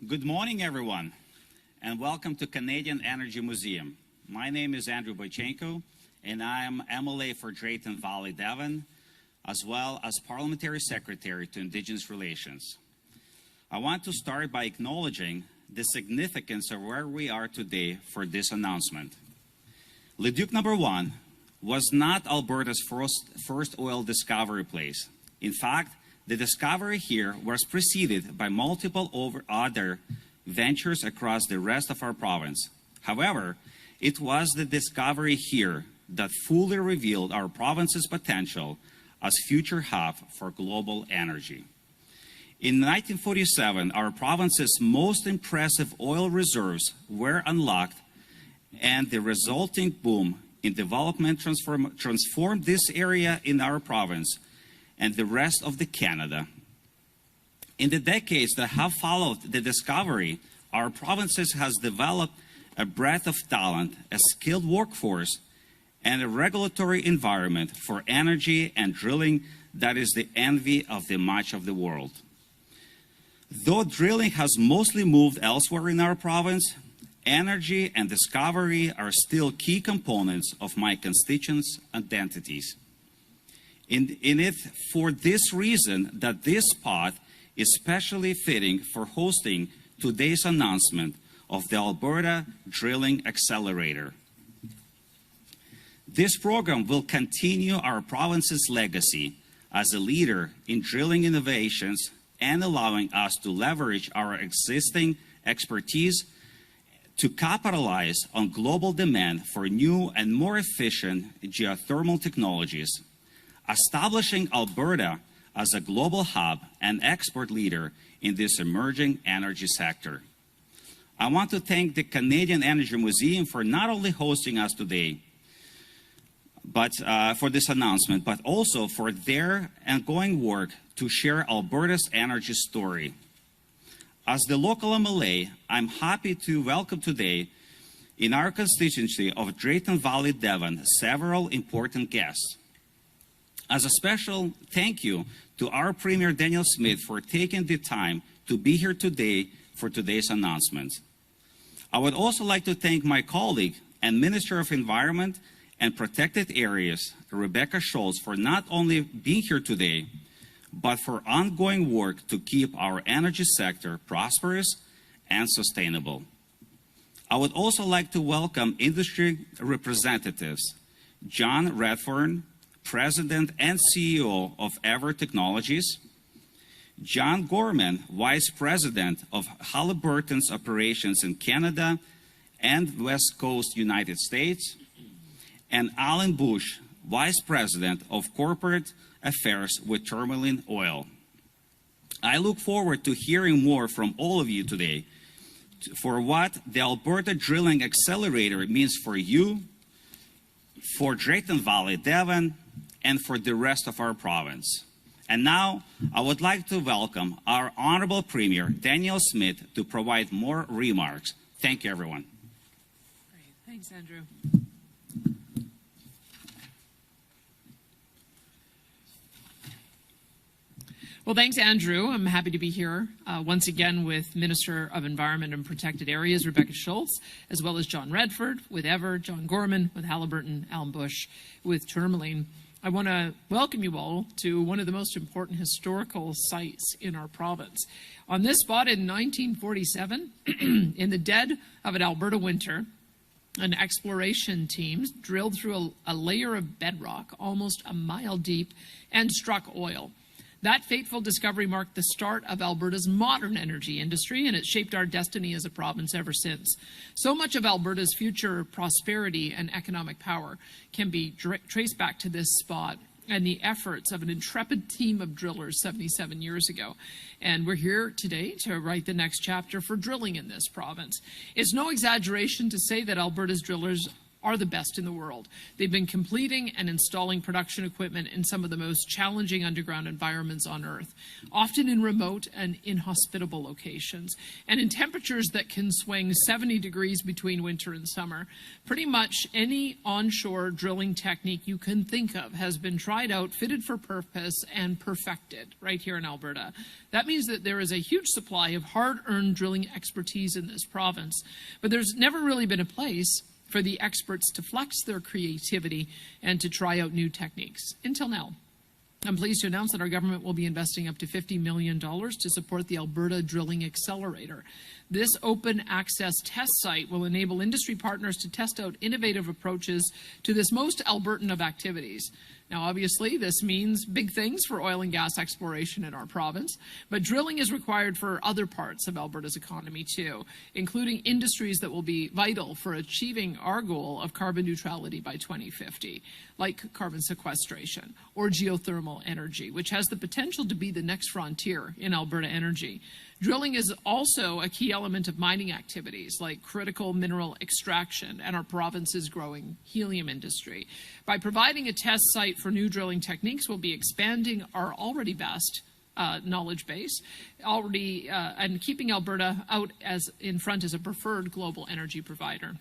Good morning, everyone, and welcome to Canadian Energy Museum. My name is Andrew Boitchenko, and I am MLA for Drayton Valley-Devon, as well as Parliamentary Secretary to Indigenous Relations. I want to start by acknowledging the significance of where we are today for this announcement. Leduc No. 1 was not Alberta's first oil discovery place. In fact, the discovery here was preceded by multiple other ventures across the rest of our province. However, it was the discovery here that fully revealed our province's potential as future hub for global energy. In 1947, our province's most impressive oil reserves were unlocked, and the resulting boom in development transformed this area in our province and the rest of Canada. In the decades that have followed the discovery, our provinces has developed a breadth of talent, a skilled workforce, and a regulatory environment for energy and drilling that is the envy of much of the world. Though drilling has mostly moved elsewhere in our province, energy and discovery are still key components of my constituents' identities. For this reason that this spot is especially fitting for hosting today's announcement of the Alberta Drilling Accelerator. This program will continue our province's legacy as a leader in drilling innovations and allowing us to leverage our existing expertise to capitalize on global demand for new and more efficient geothermal technologies, establishing Alberta as a global hub and export leader in this emerging energy sector. I want to thank the Canadian Energy Museum for not only hosting us today, but for this announcement, but also for their ongoing work to share Alberta's energy story. As the local MLA, I'm happy to welcome today in our constituency of Drayton Valley-Devon several important guests. As a special thank you to our Premier Danielle Smith for taking the time to be here today for today's announcement. I would also like to thank my colleague and Minister of Environment and Protected Areas, Rebecca Schulz, for not only being here today, but for ongoing work to keep our energy sector prosperous and sustainable. I would also like to welcome industry representatives, John Redfern, President and CEO of Eavor Technologies, John Gorman, Vice President of Halliburton's operations in Canada and West Coast United States, and Alan Bush, Vice President of Corporate Affairs with Tourmaline Oil. I look forward to hearing more from all of you today for what the Alberta Drilling Accelerator means for you, for Drayton Valley-Devon, and for the rest of our province. And now, I would like to welcome our Honorable Premier, Danielle Smith, to provide more remarks. Thank you, everyone. Great. Thanks, Andrew. Well, thanks, Andrew. I'm happy to be here once again with Minister of Environment and Protected Areas, Rebecca Schulz, as well as John Redfern with Eavor, John Gorman with Halliburton, Alan Bush with Tourmaline. I want to welcome you all to one of the most important historical sites in our province. On this spot in 1947, in the dead of an Alberta winter, an exploration team drilled through a layer of bedrock almost a mile deep and struck oil. That fateful discovery marked the start of Alberta's modern energy industry, and it shaped our destiny as a province ever since. So much of Alberta's future prosperity and economic power can be traced back to this spot and the efforts of an intrepid team of drillers 77 years ago. And we're here today to write the next chapter for drilling in this province. It's no exaggeration to say that Alberta's drillers are the best in the world. They've been completing and installing production equipment in some of the most challenging underground environments on Earth, often in remote and inhospitable locations, and in temperatures that can swing 70 degrees between winter and summer. Pretty much any onshore drilling technique you can think of has been tried out, fitted for purpose, and perfected right here in Alberta. That means that there is a huge supply of hard-earned drilling expertise in this province, but there's never really been a place for the experts to flex their creativity and to try out new techniques, until now. I'm pleased to announce that our government will be investing up to $50 million to support the Alberta Drilling Accelerator. This open access test site will enable industry partners to test out innovative approaches to this most Albertan of activities. Now, obviously, this means big things for oil and gas exploration in our province, but drilling is required for other parts of Alberta's economy too, including industries that will be vital for achieving our goal of carbon neutrality by 2050, like carbon sequestration or geothermal energy, which has the potential to be the next frontier in Alberta energy. Drilling is also a key element of mining activities like critical mineral extraction and our province's growing helium industry. By providing a test site for new drilling techniques, we'll be expanding our already vast knowledge base, and keeping Alberta out in front as a preferred global energy provider.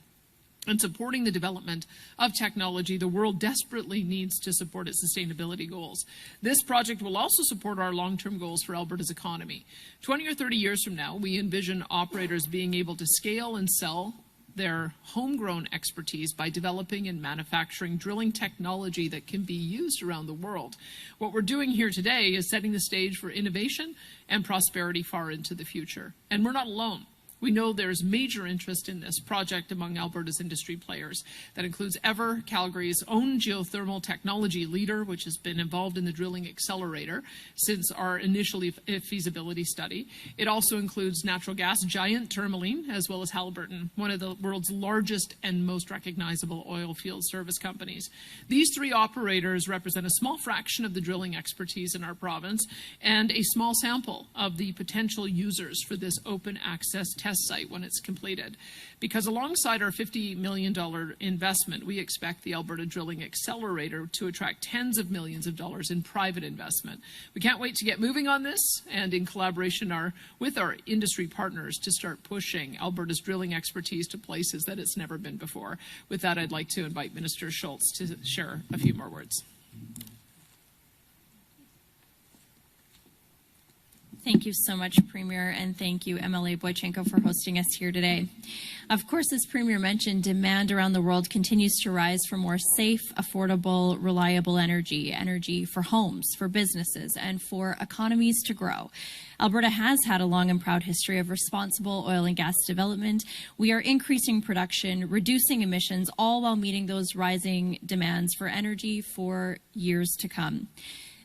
And supporting the development of technology the world desperately needs to support its sustainability goals. This project will also support our long-term goals for Alberta's economy. 20 or 30 years from now, we envision operators being able to scale and sell their homegrown expertise by developing and manufacturing drilling technology that can be used around the world. What we're doing here today is setting the stage for innovation and prosperity far into the future. And we're not alone. We know there's major interest in this project among Alberta's industry players. That includes Eavor, Calgary's own geothermal technology leader, which has been involved in the drilling accelerator since our initial feasibility study. It also includes natural gas giant Tourmaline, as well as Halliburton, one of the world's largest and most recognizable oil field service companies. These three operators represent a small fraction of the drilling expertise in our province and a small sample of the potential users for this open access test site when it's completed. Because alongside our $50 million investment, we expect the Alberta Drilling Accelerator to attract tens of millions of dollars in private investment. We can't wait to get moving on this, and in collaboration with our industry partners to start pushing Alberta's drilling expertise to places that it's never been before. With that, I'd like to invite Minister Schulz to share a few more words. Thank you so much, Premier, and thank you, MLA Boitchenko, for hosting us here today. Of course, as Premier mentioned, demand around the world continues to rise for more safe, affordable, reliable energy for homes, for businesses, and for economies to grow. Alberta has had a long and proud history of responsible oil and gas development. We are increasing production, reducing emissions, all while meeting those rising demands for energy for years to come.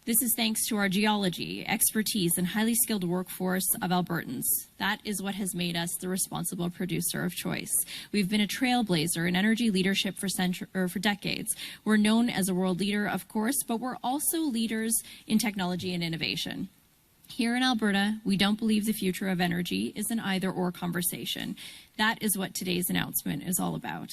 This is thanks to our geology, expertise, and highly skilled workforce of Albertans. That is what has made us the responsible producer of choice. We've been a trailblazer in energy leadership for decades. We're known as a world leader, of course, but we're also leaders in technology and innovation. Here in Alberta, we don't believe the future of energy is an either-or conversation. That is what today's announcement is all about.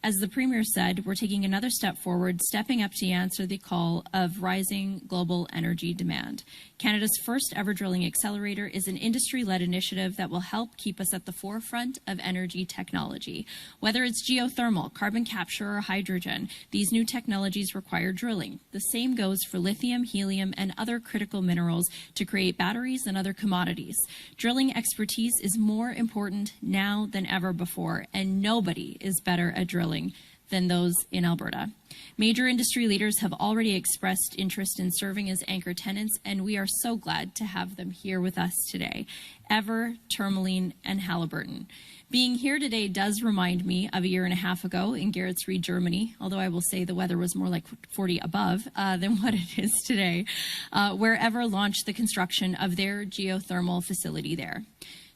As the Premier said, we're taking another step forward, stepping up to answer the call of rising global energy demand. Canada's first ever drilling accelerator is an industry-led initiative that will help keep us at the forefront of energy technology. Whether it's geothermal, carbon capture, or hydrogen, these new technologies require drilling. The same goes for lithium, helium, and other critical minerals to create batteries and other commodities. Drilling expertise is more important now than ever before, and nobody is better at drilling than those in Alberta. Major industry leaders have already expressed interest in serving as anchor tenants, and we are so glad to have them here with us today. Eavor, Tourmaline, and Halliburton. Being here today does remind me of a year and a half ago in Geretsried, Germany, although I will say the weather was more like 40 above than what it is today, where Eavor launched the construction of their geothermal facility there.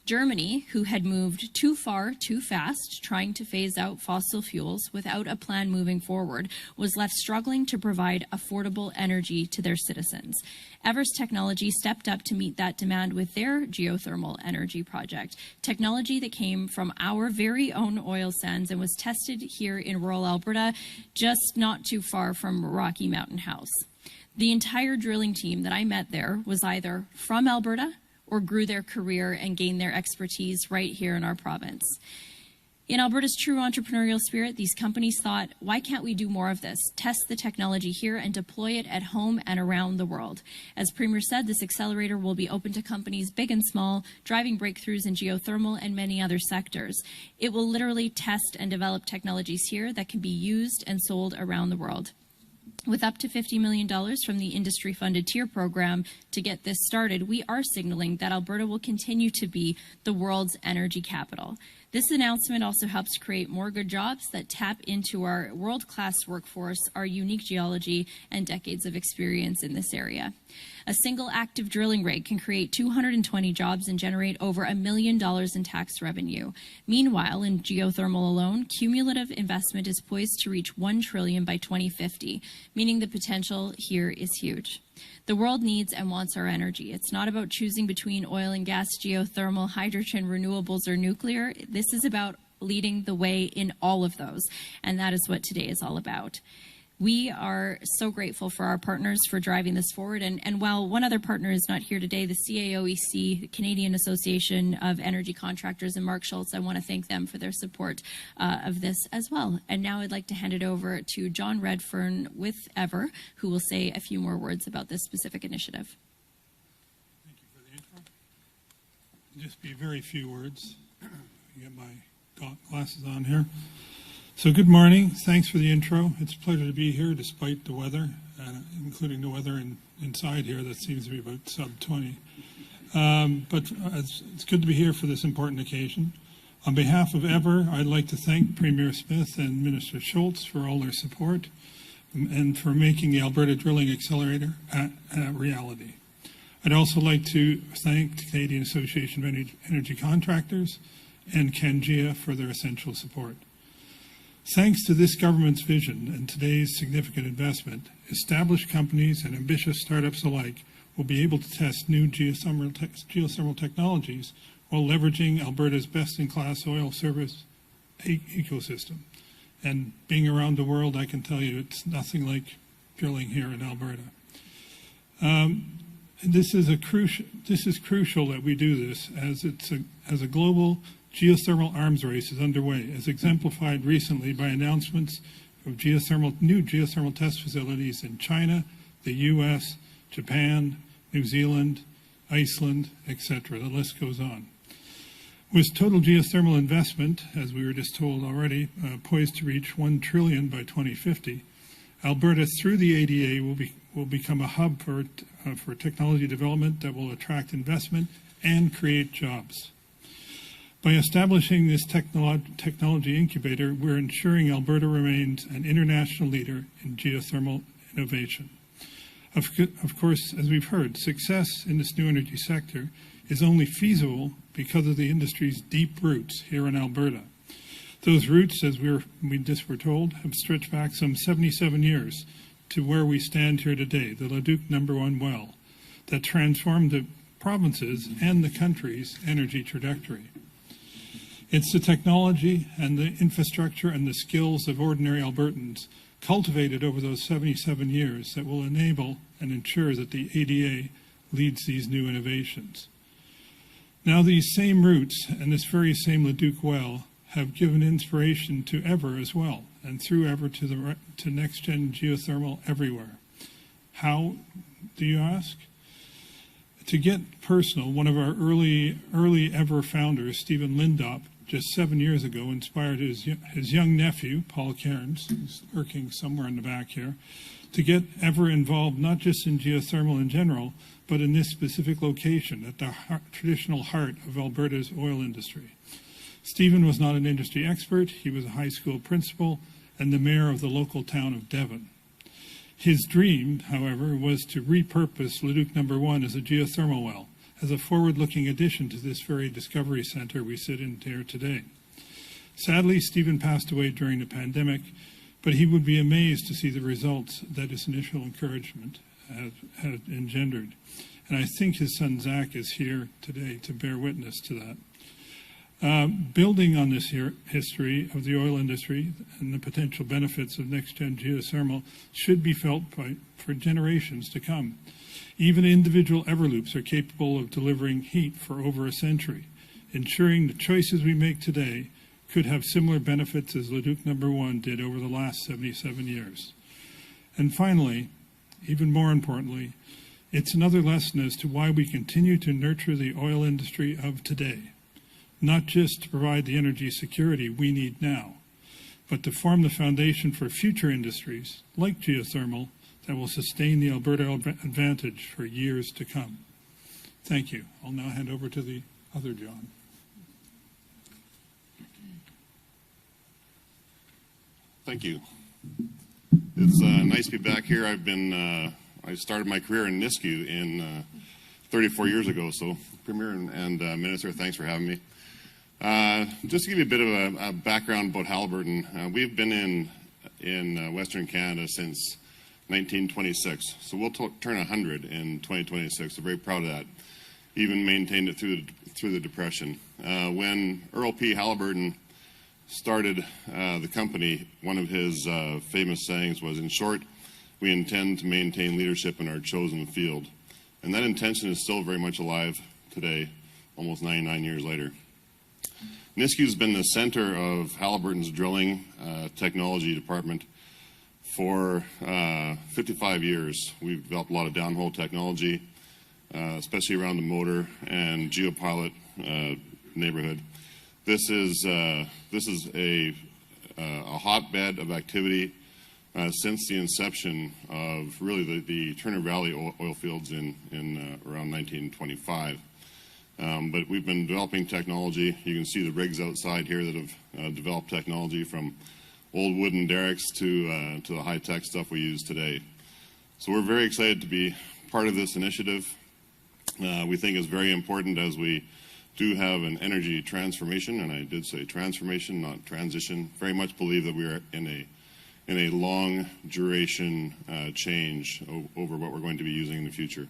Germany, who had moved too far too fast, trying to phase out fossil fuels without a plan moving forward, was left struggling to provide affordable energy to their citizens. Eavor's technology stepped up to meet that demand with their geothermal energy project, technology that came from our very own oil sands and was tested here in rural Alberta, just not too far from Rocky Mountain House. The entire drilling team that I met there was either from Alberta or grew their career and gained their expertise right here in our province. In Alberta's true entrepreneurial spirit, these companies thought, why can't we do more of this? Test the technology here and deploy it at home and around the world. As Premier said, this accelerator will be open to companies big and small, driving breakthroughs in geothermal and many other sectors. It will literally test and develop technologies here that can be used and sold around the world. With up to $50 million from the industry-funded TIER program to get this started, we are signaling that Alberta will continue to be the world's energy capital. This announcement also helps create more good jobs that tap into our world-class workforce, our unique geology, and decades of experience in this area. A single active drilling rig can create 220 jobs and generate over $1 million in tax revenue. Meanwhile, in geothermal alone, cumulative investment is poised to reach $1 trillion by 2050, meaning the potential here is huge. The world needs and wants our energy. It's not about choosing between oil and gas, geothermal, hydrogen, renewables, or nuclear. This is about leading the way in all of those, and that is what today is all about. We are so grateful for our partners for driving this forward. And while one other partner is not here today, the CAOEC, the Canadian Association of Energy Contractors, and Mark Schulz, I want to thank them for their support of this as well. And now I'd like to hand it over to John Redfern with Eavor, who will say a few more words about this specific initiative. Thank you for the intro. Just be very few words. Get my glasses on here. So good morning. Thanks for the intro. It's a pleasure to be here despite the weather, including the weather inside here that seems to be about sub-20. But it's good to be here for this important occasion. On behalf of Eavor, I'd like to thank Premier Smith and Minister Schulz for all their support and for making the Alberta Drilling Accelerator a reality. I'd also like to thank the Canadian Association of Energy Contractors and CanGEA for their essential support. Thanks to this government's vision and today's significant investment, established companies and ambitious startups alike will be able to test new geothermal technologies while leveraging Alberta's best-in-class oil service ecosystem. And being around the world, I can tell you it's nothing like drilling here in Alberta. This is crucial that we do this as a global geothermal arms race is underway, as exemplified recently by announcements of new geothermal test facilities in China, the U.S., Japan, New Zealand, Iceland, etc. The list goes on. With total geothermal investment, as we were just told already, poised to reach $1 trillion by 2050, Alberta, through the ADA, will become a hub for technology development that will attract investment and create jobs. By establishing this technology incubator, we're ensuring Alberta remains an international leader in geothermal innovation. Of course, as we've heard, success in this new energy sector is only feasible because of the industry's deep roots here in Alberta. Those roots, as we just were told, have stretched back some 77 years to where we stand here today, the Leduc #1 well, that transformed the province's and the country's energy trajectory. It's the technology and the infrastructure and the skills of ordinary Albertans cultivated over those 77 years that will enable and ensure that the ADA leads these new innovations. Now, these same roots and this very same Leduc well have given inspiration to Eavor as well, and through Eavor to next-gen geothermal everywhere. How, do you ask? To get personal, one of our early Eavor founders, Stephen Lindop, just 7 years ago, inspired his young nephew, Paul Cairns, who's lurking somewhere in the back here, to get Eavor involved not just in geothermal in general, but in this specific location at the traditional heart of Alberta's oil industry. Stephen was not an industry expert. He was a high school principal and the mayor of the local town of Devon. His dream, however, was to repurpose Leduc #1 as a geothermal well, as a forward-looking addition to this very discovery center we sit in here today. Sadly, Stephen passed away during the pandemic, but he would be amazed to see the results that his initial encouragement had engendered. And I think his son Zach is here today to bear witness to that. Building on this history of the oil industry and the potential benefits of next-gen geothermal should be felt for generations to come. Even individual Everloops are capable of delivering heat for over a century, ensuring the choices we make today could have similar benefits as Leduc No. 1 did over the last 77 years. And finally, even more importantly, it's another lesson as to why we continue to nurture the oil industry of today, not just to provide the energy security we need now, but to form the foundation for future industries like geothermal that will sustain the Alberta advantage for years to come. Thank you. I'll now hand over to the other John. Thank you. It's nice to be back here. I started my career in NISCU in 34 years ago, so Premier and Minister, thanks for having me. Just to give you a bit of a background about Halliburton, we've been in Western Canada since 1926, so we'll turn 100 in 2026. So very proud of that. Even maintained it through the Depression. When Earl P. Halliburton started the company, one of his famous sayings was, "In short, we intend to maintain leadership in our chosen field." And that intention is still very much alive today, almost 99 years later. NISCU has been the center of Halliburton's drilling technology department for 55 years. We've developed a lot of downhole technology, especially around the motor and geopilot neighborhood. This is a hotbed of activity since the inception of really the Turner Valley oil fields in around 1925. But we've been developing technology. You can see the rigs outside here that have developed technology from old wooden derricks to the high-tech stuff we use today. So we're very excited to be part of this initiative. We think it's very important as we do have an energy transformation, and I did say transformation, not transition. Very much believe that we are in a long duration change over what we're going to be using in the future.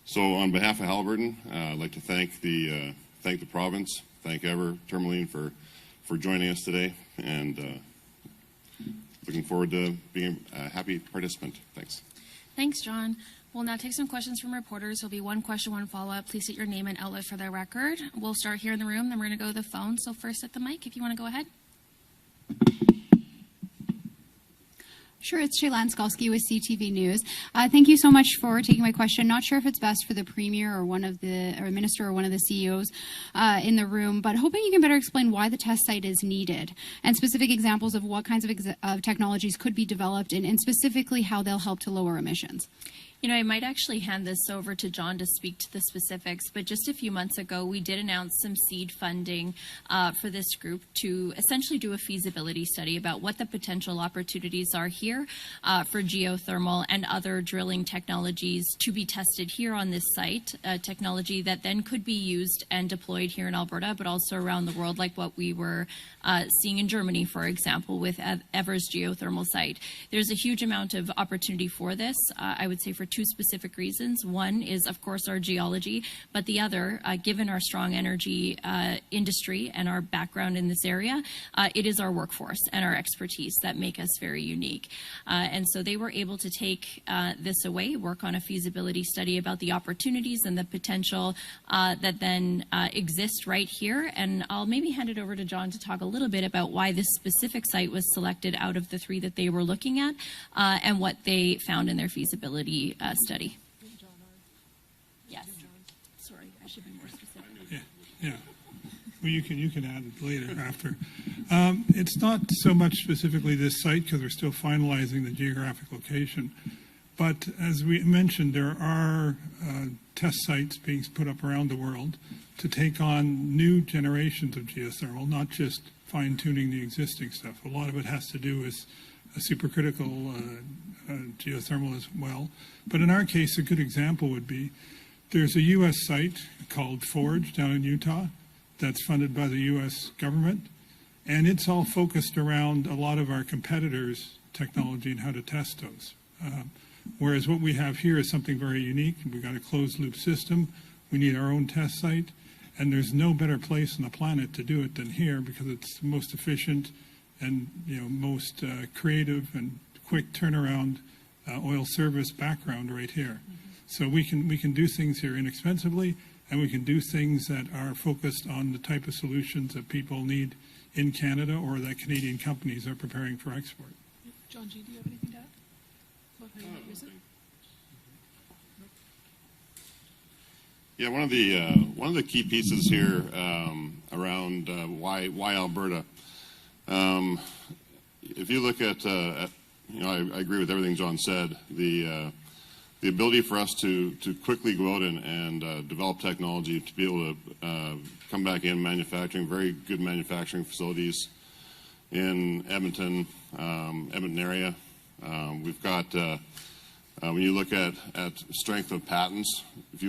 So on behalf of Halliburton, I'd like to thank the province, thank Eavor Tourmaline for joining us today, and looking forward to being a happy participant. Thanks. Thanks, John. We'll now take some questions from reporters. There'll be one question, one follow-up. Please state your name and outlet for the record. We'll start here in the room, then we're going to go to the phone. So first at the mic, if you want to go ahead. Sure, it's Shaylan Skalski with CTV News. Thank you so much for taking my question. Not sure if it's best for the Premier or Minister or one of the CEOs in the room, but hoping you can better explain why the test site is needed and specific examples of what kinds of technologies could be developed and specifically how they'll help to lower emissions. You know, I might actually hand this over to John to speak to the specifics, but just a few months ago, we did announce some seed funding for this group to essentially do a feasibility study about what the potential opportunities are here for geothermal and other drilling technologies to be tested here on this site, technology that then could be used and deployed here in Alberta, but also around the world, like what we were seeing in Germany, for example, with Eavor's geothermal site. There's a huge amount of opportunity for this, I would say, for two specific reasons. One is, of course, our geology, but the other, given our strong energy industry and our background in this area, it is our workforce and our expertise that make us very unique. And so they were able to take this away, work on a feasibility study about the opportunities and the potential that then exist right here. And I'll maybe hand it over to John to talk a little bit about why this specific site was selected out of the three that they were looking at and what they found in their feasibility study. Yes. Sorry, I should be more specific. Yeah. Well, you can add it later after. It's not so much specifically this site because we're still finalizing the geographic location. But as we mentioned, there are test sites being put up around the world to take on new generations of geothermal, not just fine-tuning the existing stuff. A lot of it has to do with supercritical geothermal as well. But in our case, a good example would be There's a U.S. site called Forge down in Utah that's funded by the U.S. government, and it's all focused around a lot of our competitors' technology and how to test those. Whereas what we have here is something very unique. We've got a closed-loop system. We need our own test site, and there's no better place on the planet to do it than here because it's the most efficient and most creative and quick turnaround oil service background right here. So we can do things here inexpensively, and we can do things that are focused on the type of solutions that people need in Canada or that Canadian companies are preparing for export. John G., do you have anything to add about how you might use it? Yeah, one of the key pieces here around why Alberta. If you look at I agree with everything John said. The ability for us to quickly go out and develop technology to be able to come back in manufacturing, very good manufacturing facilities in Edmonton area. We've got when you look at strength of patents, if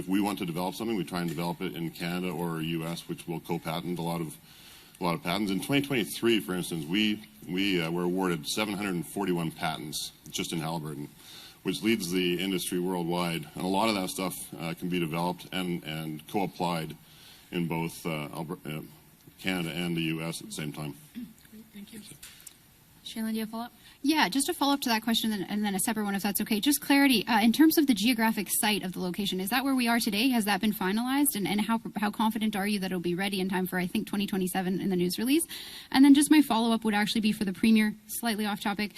we want to develop something, we try and develop it in Canada or U.S., which will co-patent a lot of patents. In 2023, for instance, we were awarded 741 patents just in Halliburton, which leads the industry worldwide. And a lot of that stuff can be developed and co-applied in both Canada and the U.S. at the same time. Great, thank you. Shaylin, do you have a follow-up? Yeah, just a follow-up to that question and then a separate one if that's okay. Just clarity, in terms of the geographic site of the location, is that where we are today? Has that been finalized? And how confident are you that it'll be ready in time for, I think, 2027 in the news release? And then just my follow-up would actually be for the Premier, slightly off topic.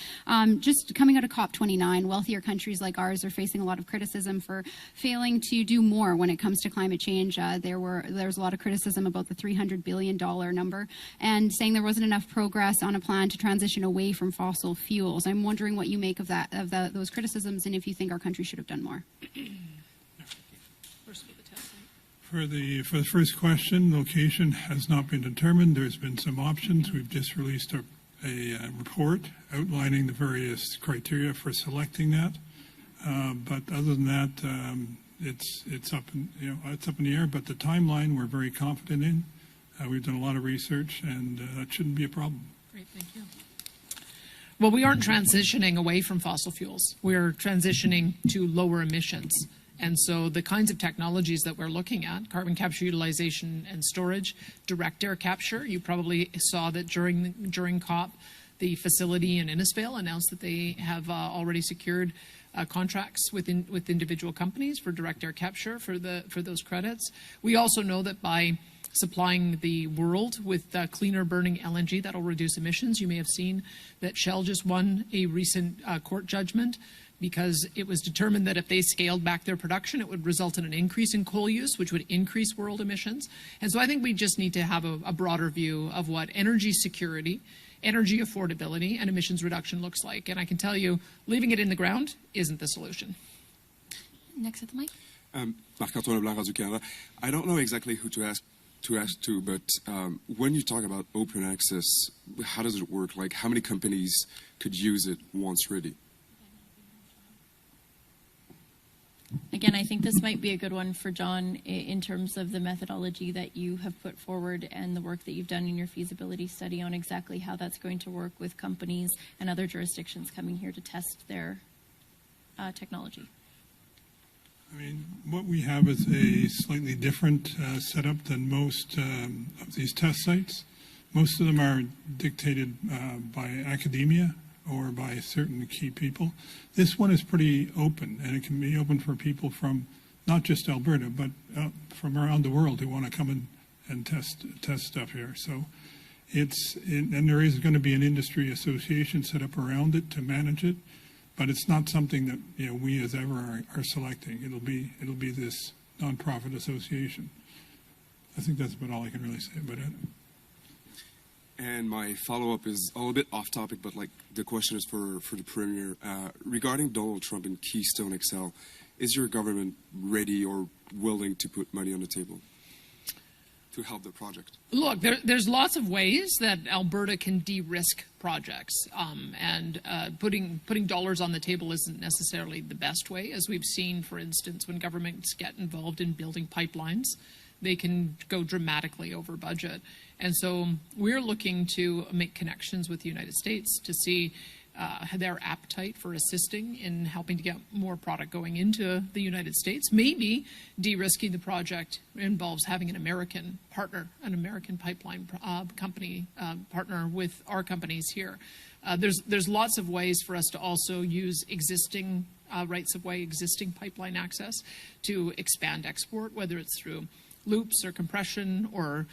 Just coming out of COP29, wealthier countries like ours are facing a lot of criticism for failing to do more when it comes to climate change. There was a lot of criticism about the $300 billion number and saying there wasn't enough progress on a plan to transition away from fossil fuels. I'm wondering what you make of those criticisms, and if you think our country should have done more. For the first question, location has not been determined. There's been some options. We've just released a report outlining the various criteria for selecting that. But other than that, it's up in the air. But the timeline we're very confident in. We've done a lot of research, and that shouldn't be a problem. Great, thank you. Well, we aren't transitioning away from fossil fuels. We're transitioning to lower emissions. And so the kinds of technologies that we're looking at, carbon capture, utilization, and storage, direct air capture. You probably saw that during COP, the facility in Innisfail announced that they have already secured contracts with individual companies for direct air capture for those credits. We also know that by supplying the world with cleaner burning LNG, that'll reduce emissions. You may have seen that Shell just won a recent court judgment because it was determined that if they scaled back their production, it would result in an increase in coal use, which would increase world emissions. And so I think we just need to have a broader view of what energy security, energy affordability, and emissions reduction looks like. And I can tell you, leaving it in the ground isn't the solution. Next at the mic. Marc-Antoine Leblanc, Radio-Canada. I don't know exactly who to ask to, but when you talk about open access, how does it work? Like, how many companies could use it once ready? Again, I think this might be a good one for John in terms of the methodology that you have put forward and the work that you've done in your feasibility study on exactly how that's going to work with companies and other jurisdictions coming here to test their technology. I mean, what we have is a slightly different setup than most of these test sites. Most of them are dictated by academia or by certain key people. This one is pretty open, and it can be open for people from not just Alberta, but from around the world who want to come and test stuff here. So and there is going to be an industry association set up around it to manage it. But it's not something that we as ever are selecting. It'll be this nonprofit association. I think that's about all I can really say about it. And my follow-up is a little bit off topic, but like the question is for the Premier. Regarding Donald Trump and Keystone XL, is your government ready or willing to put money on the table? to help the project? Look, there's lots of ways that Alberta can de-risk projects, and putting dollars on the table isn't necessarily the best way. As we've seen, for instance, when governments get involved in building pipelines, they can go dramatically over budget. And so we're looking to make connections with the United States to see their appetite for assisting in helping to get more product going into the United States. Maybe de-risking the project involves having an American partner, an American pipeline company partner with our companies here. There's lots of ways for us to also use existing rights of way, existing pipeline access to expand export, whether it's through loops or compression or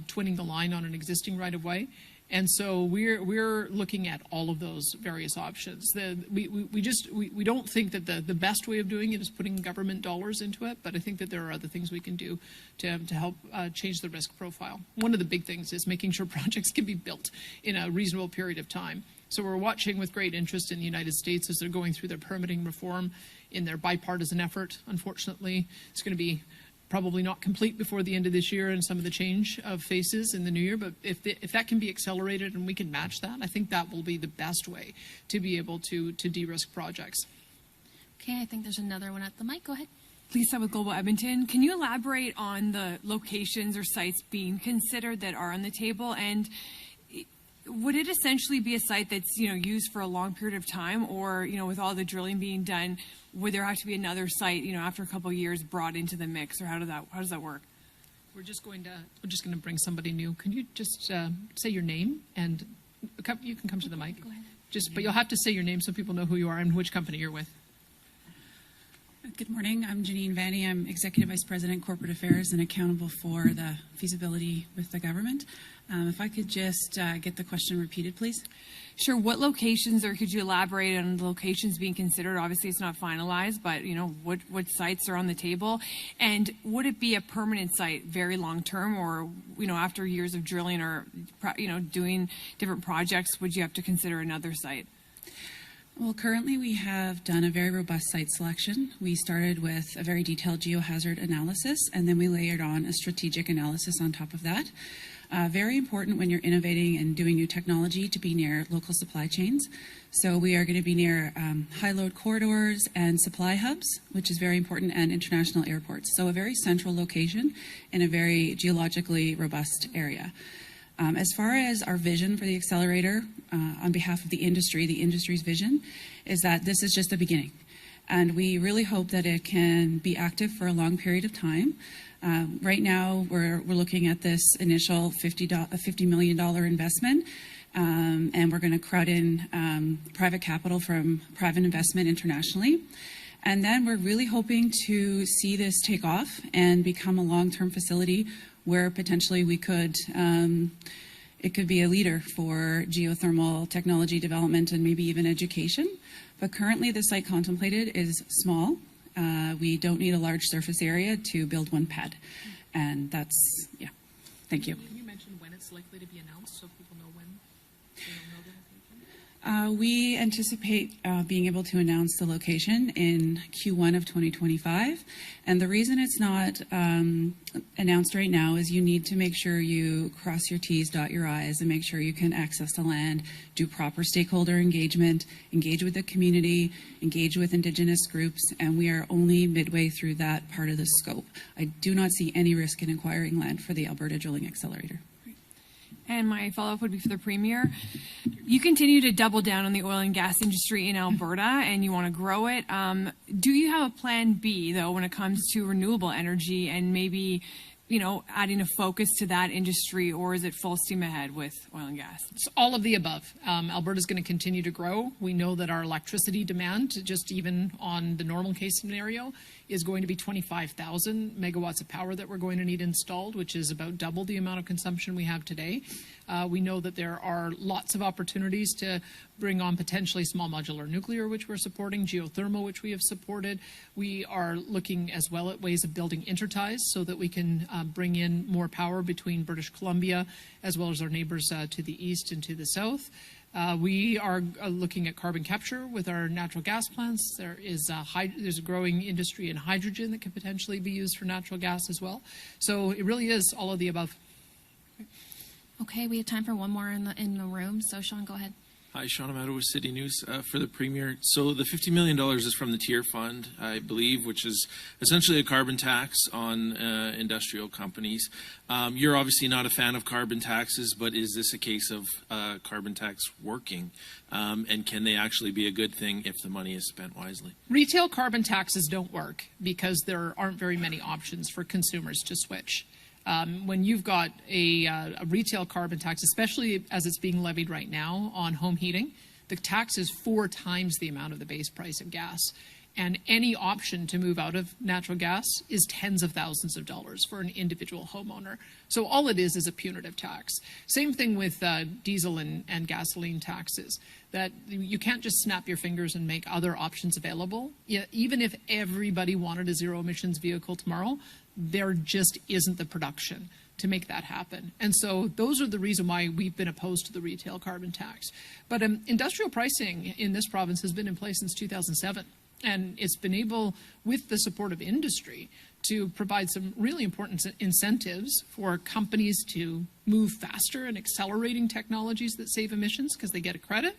twinning the line on an existing right of way. And so we're looking at all of those various options. We don't think that the best way of doing it is putting government dollars into it, but I think that there are other things we can do to help change the risk profile. One of the big things is making sure projects can be built in a reasonable period of time. So we're watching with great interest in the United States as they're going through their permitting reform in their bipartisan effort. Unfortunately, it's going to be probably not complete before the end of this year and some of the change of faces in the new year, but if that can be accelerated and we can match that, I think that will be the best way to be able to de-risk projects. Okay, I think there's another one at the mic. Go ahead. Lisa with Global Edmonton. Can you elaborate on the locations or sites being considered that are on the table? And would it essentially be a site that's, used for a long period of time, or, with all the drilling being done, would there have to be another site, after a couple of years brought into the mix, or how does that work? We're just going to bring somebody new. Can you just say your name, and you can come to the mic. Go ahead. But you'll have to say your name so people know who you are and which company you're with. Good morning. I'm Jeanine Vany. I'm Executive Vice President, Corporate Affairs, and accountable for the feasibility with the government. If I could just get the question repeated, please. Sure. What locations, or could you elaborate on the locations being considered? Obviously, it's not finalized, but, what sites are on the table? And would it be a permanent site, very long term, or, after years of drilling or, doing different projects, would you have to consider another site? Well, currently we have done a very robust site selection. We started with a very detailed geohazard analysis, and then we layered on a strategic analysis on top of that. Very important when you're innovating and doing new technology to be near local supply chains. So we are going to be near high load corridors and supply hubs, which is very important, and international airports. So a very central location in a very geologically robust area. As far as our vision for the accelerator, on behalf of the industry's vision is that this is just the beginning. And we really hope that it can be active for a long period of time. Right now, we're looking at this initial $50 million investment, and we're going to crowd in private capital from private investment internationally. And then we're really hoping to see this take off and become a long-term facility where potentially we could, it could be a leader for geothermal technology development and maybe even education. But currently the site contemplated is small. We don't need a large surface area to build one pad. And that's, yeah, thank you. Can you mention when it's likely to be announced so people know when they don't know the location? We anticipate being able to announce the location in Q1 of 2025. And the reason it's not announced right now is you need to make sure you cross your T's, dot your I's, and make sure you can access the land, do proper stakeholder engagement, engage with the community, engage with Indigenous groups, and we are only midway through that part of the scope. I do not see any risk in acquiring land for the Alberta Drilling Accelerator. And my follow-up would be for the Premier. You continue to double down on the oil and gas industry in Alberta, and you want to grow it. Do you have a plan B, though, when it comes to renewable energy and maybe, adding a focus to that industry, or is it full steam ahead with oil and gas? It's all of the above. Alberta's going to continue to grow. We know that our electricity demand, just even on the normal case scenario, is going to be 25,000 megawatts of power that we're going to need installed, which is about double the amount of consumption we have today. We know that there are lots of opportunities to bring on potentially small modular nuclear, which we're supporting, geothermal, which we have supported. We are looking as well at ways of building interties so that we can bring in more power between British Columbia as well as our neighbors to the east and to the south. We are looking at carbon capture with our natural gas plants. There's a growing industry in hydrogen that could potentially be used for natural gas as well. So it really is all of the above. Okay, we have time for one more in the room. So Sean, go ahead. Hi, Sean Amato with City News for the Premier. So the $50 million is from the TIER Fund, I believe, which is essentially a carbon tax on industrial companies. You're obviously not a fan of carbon taxes, but is this a case of carbon tax working? And can they actually be a good thing if the money is spent wisely? Retail carbon taxes don't work because there aren't very many options for consumers to switch. When you've got a retail carbon tax, especially as it's being levied right now on home heating, the tax is 4 times the amount of the base price of gas. And any option to move out of natural gas is tens of thousands of dollars for an individual homeowner. So all it is a punitive tax. Same thing with diesel and gasoline taxes, that you can't just snap your fingers and make other options available. Even if everybody wanted a zero emissions vehicle tomorrow, there just isn't the production to make that happen. And so those are the reason why we've been opposed to the retail carbon tax. But industrial pricing in this province has been in place since 2007. And it's been able, with the support of industry, to provide some really important incentives for companies to move faster and accelerating technologies that save emissions because they get a credit.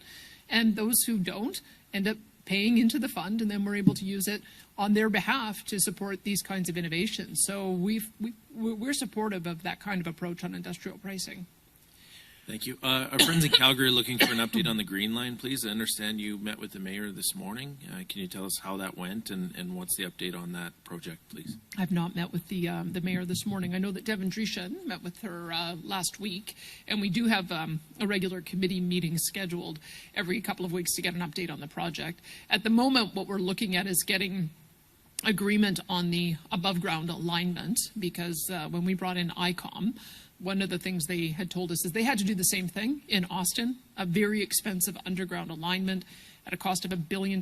And those who don't end up paying into the fund, and then we're able to use it on their behalf to support these kinds of innovations. So we're supportive of that kind of approach on industrial pricing. Thank you. Our friends in Calgary are looking for an update on the Green Line, please. I understand you met with the mayor this morning. Can you tell us how that went and what's the update on that project, please? I've not met with the mayor this morning. I know that Devin Dreeshen met with her last week, and we do have a regular committee meeting scheduled every couple of weeks to get an update on the project. At the moment, what we're looking at is getting agreement on the above-ground alignment, because when we brought in ICOM, one of the things they had told us is they had to do the same thing in Austin, a very expensive underground alignment at a cost of $1 billion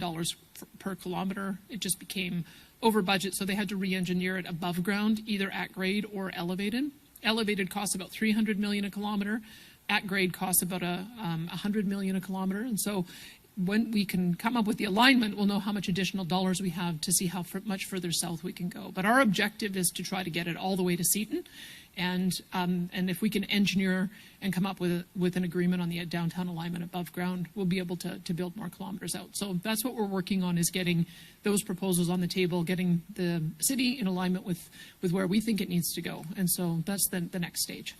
per kilometer. It just became over budget, so they had to re-engineer it above ground, either at grade or elevated. Elevated costs about $300 million a kilometer. At grade costs about $100 million a kilometer. And so when we can come up with the alignment, we'll know how much additional dollars we have to see how much further south we can go. But our objective is to try to get it all the way to Seton. And if we can engineer and come up with an agreement on the downtown alignment above ground, we'll be able to build more kilometers out. So that's what we're working on, is getting those proposals on the table, getting the city in alignment with where we think it needs to go. And so that's the next stage.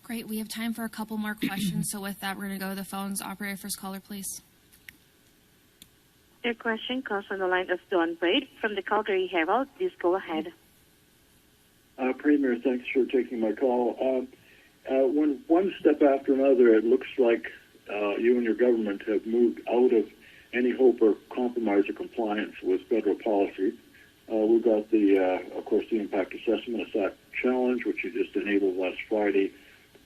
Great. We have time for a couple more questions. So with that, we're going to go to the phones. Operator, first caller, please. Your question comes from the line of Don Braid from the Calgary Herald. Please go ahead. Premier, thanks for taking my call. One step after another, it looks like you and your government have moved out of any hope or compromise or compliance with federal policy. We've got of course, the Impact Assessment Act Challenge, which you just enabled last Friday,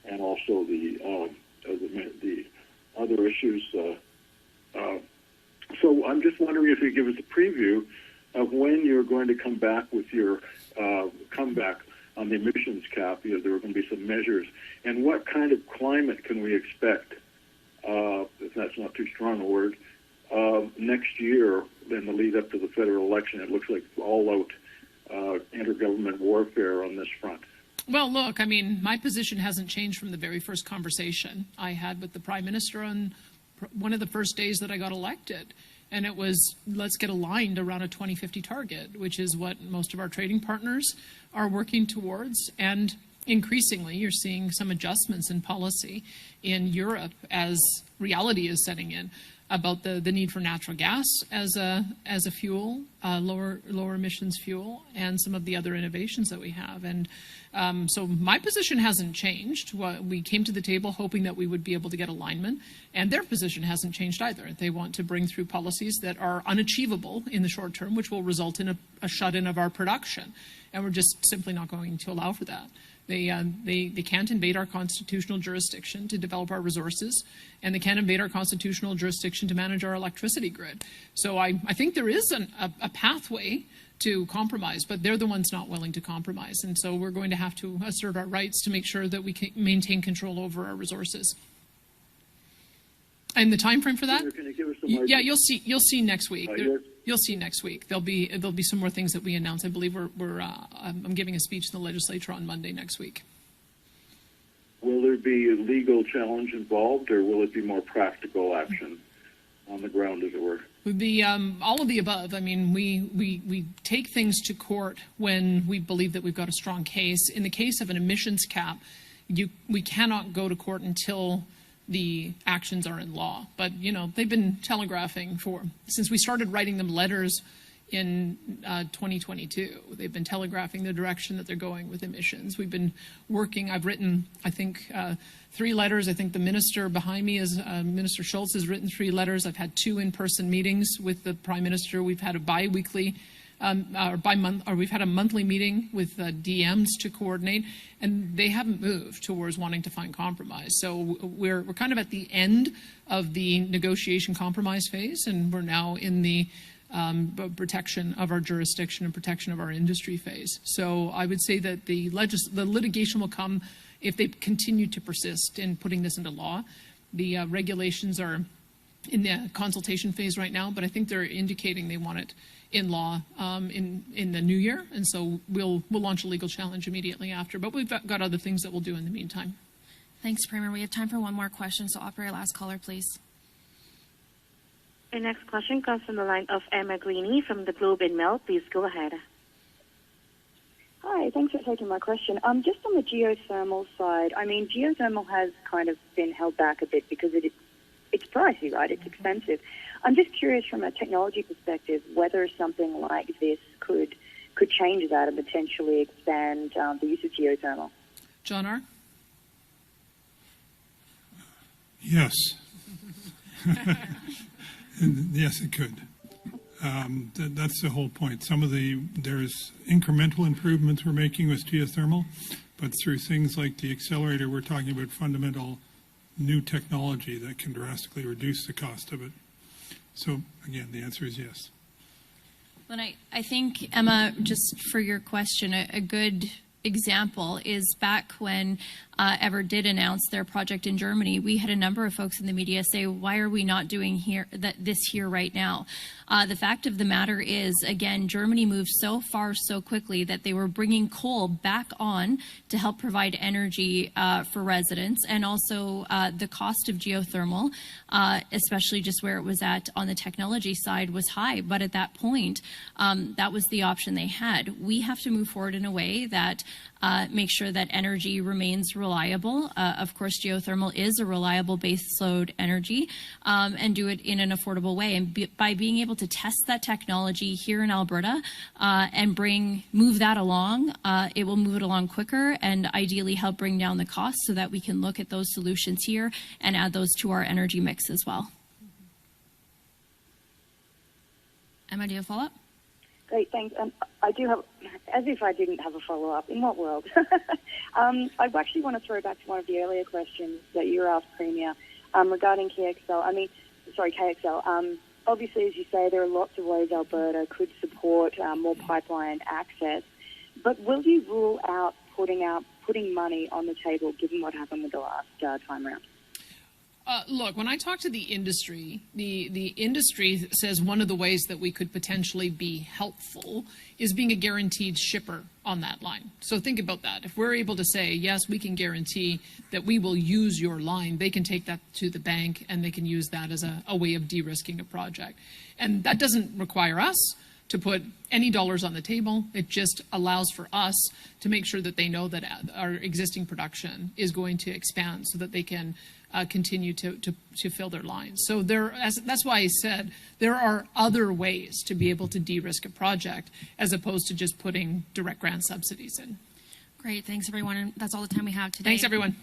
and also the other issues. So I'm just wondering if you give us a preview of when you're going to come back with your comeback on the emissions cap. There are going to be some measures. And what kind of climate can we expect, if that's not too strong a word, next year in the lead up to the federal election? It looks like all-out intergovernment warfare on this front. Well, look, I mean, my position hasn't changed from the very first conversation I had with the Prime Minister on one of the first days that I got elected. And it was, let's get aligned around a 2050 target, which is what most of our trading partners are working towards. And increasingly, you're seeing some adjustments in policy in Europe as reality is setting in about the need for natural gas as a fuel, lower emissions fuel, and some of the other innovations that we have. And so my position hasn't changed. We came to the table hoping that we would be able to get alignment, and their position hasn't changed either. They want to bring through policies that are unachievable in the short term, which will result in a shut-in of our production. And we're just simply not going to allow for that. They can't invade our constitutional jurisdiction to develop our resources, and they can't invade our constitutional jurisdiction to manage our electricity grid. So I think there is a pathway to compromise, but they're the ones not willing to compromise. And so we're going to have to assert our rights to make sure that we can maintain control over our resources. And the time frame for that? Can you give us some Yeah, you'll see next week. yes. You'll see next week. There'll be some more things that we announce. I believe I'm giving a speech in the legislature on Monday next week. Will there be a legal challenge involved, or will it be more practical action on the ground, as it were? Would be all of the above. I mean, we take things to court when we believe that we've got a strong case. In the case of an emissions cap, we cannot go to court until the actions are in law. But, you know, they've been telegraphing since we started writing them letters in 2022. They've been telegraphing the direction that they're going with emissions. We've been working. I've written, I think, 3 letters. I think the minister behind me is Minister Schulz has written 3 letters. I've had 2 in-person meetings with the Prime Minister. We've had a bi-weekly we've had a monthly meeting with DMs to coordinate, and they haven't moved towards wanting to find compromise. So we're kind of at the end of the negotiation compromise phase, and we're now in the protection of our jurisdiction and protection of our industry phase. So I would say that the litigation will come if they continue to persist in putting this into law. The regulations are in the consultation phase right now, but I think they're indicating they want it in law in the new year, and so we'll launch a legal challenge immediately after. But we've got other things that we'll do in the meantime. Thanks, Premier. We have time for one more question, so operator, last caller, please. Our next question comes from the line of Emma Greeny from the Globe and Mail. Please go ahead. Hi, thanks for taking my question. Just on the geothermal side, I mean, geothermal has kind of been held back a bit because it's pricey, right? It's expensive. I'm just curious from a technology perspective whether something like this could change that and potentially expand the use of geothermal. John R.? Yes. Yes, it could. That's the whole point. There's incremental improvements we're making with geothermal, but through things like the accelerator, we're talking about fundamental new technology that can drastically reduce the cost of it. So, again, the answer is yes. Well, I think, Emma, just for your question, a good example is back when Eavor did announce their project in Germany, we had a number of folks in the media say, why are we not doing this here right now? The fact of the matter is, again, Germany moved so far so quickly that they were bringing coal back on to help provide energy for residents, and also the cost of geothermal, especially just where it was at on the technology side, was high. But at that point, that was the option they had. We have to move forward in a way that make sure that energy remains reliable. Of course, geothermal is a reliable baseload energy, and do it in an affordable way. And by being able to test that technology here in Alberta and move that along, it will move it along quicker and ideally help bring down the cost so that we can look at those solutions here and add those to our energy mix as well. Emma, do you have a follow-up? Great, thanks. I do have, as if I didn't have a follow-up. In what world? I actually want to throw back to one of the earlier questions that you were asked, Premier, regarding KXL. Obviously, as you say, there are lots of ways Alberta could support more pipeline access. But will you rule out putting money on the table, given what happened with the last time around? Look, when I talk to the industry says one of the ways that we could potentially be helpful is being a guaranteed shipper on that line. So think about that. If we're able to say, yes, we can guarantee that we will use your line, they can take that to the bank and they can use that as a way of de-risking a project. And that doesn't require us to put any dollars on the table. It just allows for us to make sure that they know that our existing production is going to expand so that they can continue to fill their lines. So that's why I said there are other ways to be able to de-risk a project as opposed to just putting direct grant subsidies in. Great. Thanks, everyone. And that's all the time we have today. Thanks, everyone.